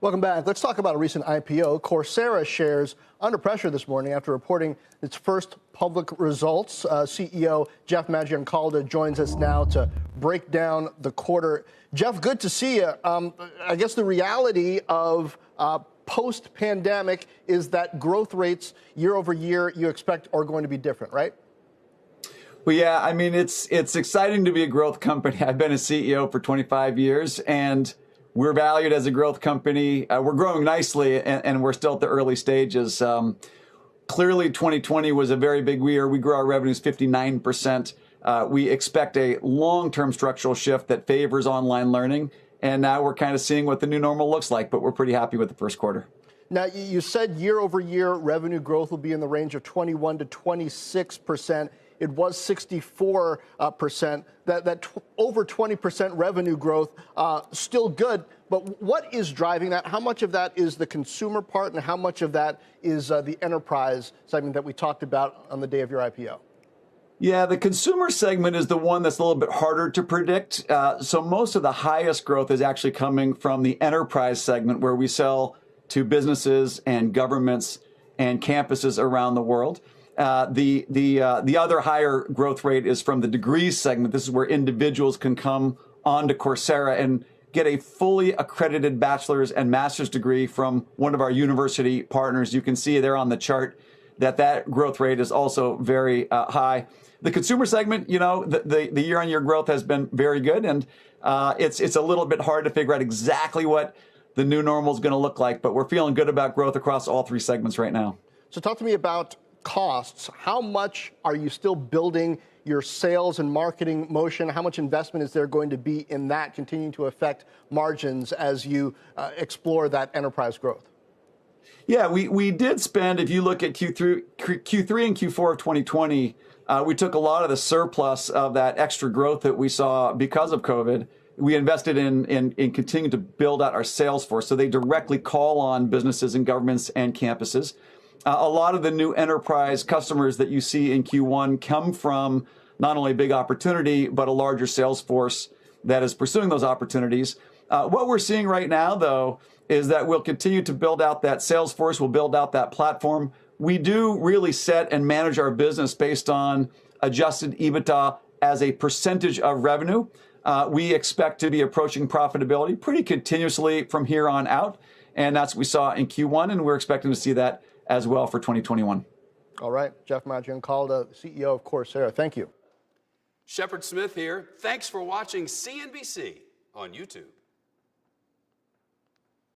Welcome back. Let's talk about a recent IPO. Coursera shares under pressure this morning after reporting its first public results. CEO Jeff Maggioncalda joins us now to break down the quarter. Jeff, good to see you. I guess the reality of post-pandemic is that growth rates year over year you expect are going to be different, right? Well, yeah, I mean, it's exciting to be a growth company. I've been a CEO for 25 years, and we're valued as a growth company. We're growing nicely, and we're still at the early stages. Clearly, 2020 was a very big year. We grew our revenues 59%. We expect a long-term structural shift that favors online learning, and now we're kind of seeing what the new normal looks like, but we're pretty happy with the first quarter. Now, you said year over year revenue growth will be in the range of 21 to 26%. It was 64%. That over 20% revenue growth, still good. But what is driving that? How much of that is the consumer part, and how much of that is the enterprise segment that we talked about on the day of your IPO? Yeah, the consumer segment is the one that's a little bit harder to predict. So most of the highest growth is actually coming from the enterprise segment, where we sell to businesses and governments and campuses around the world. The other higher growth rate is from the degrees segment. This is where individuals can come onto Coursera and get a fully accredited bachelor's and master's degree from one of our university partners. You can see there on the chart that growth rate is also very high. The consumer segment, you know, the year-on-year growth has been very good, and it's a little bit hard to figure out exactly what the new normal is going to look like, but we're feeling good about growth across all three segments right now. So talk to me about costs. How much are you still building your sales and marketing motion? How much investment is there going to be in that, continuing to affect margins as you explore that enterprise growth? Yeah, we did spend, if you look at Q3 and Q4 of 2020, we took a lot of the surplus of that extra growth that we saw because of COVID. We invested in continuing to build out our sales force, so they directly call on businesses and governments and campuses. A lot of the new enterprise customers that you see in Q1 come from not only a big opportunity, but a larger sales force that is pursuing those opportunities. What we're seeing right now, though, is that we'll continue to build out that sales force. We'll build out that platform. We do really set and manage our business based on adjusted EBITDA as a percentage of revenue. We expect to be approaching profitability pretty continuously from here on out. And that's what we saw in Q1, and we're expecting to see that as well for 2021. All right. Jeff Maggioncalda, CEO of Coursera. Thank you. Shepard Smith here. Thanks for watching CNBC on YouTube.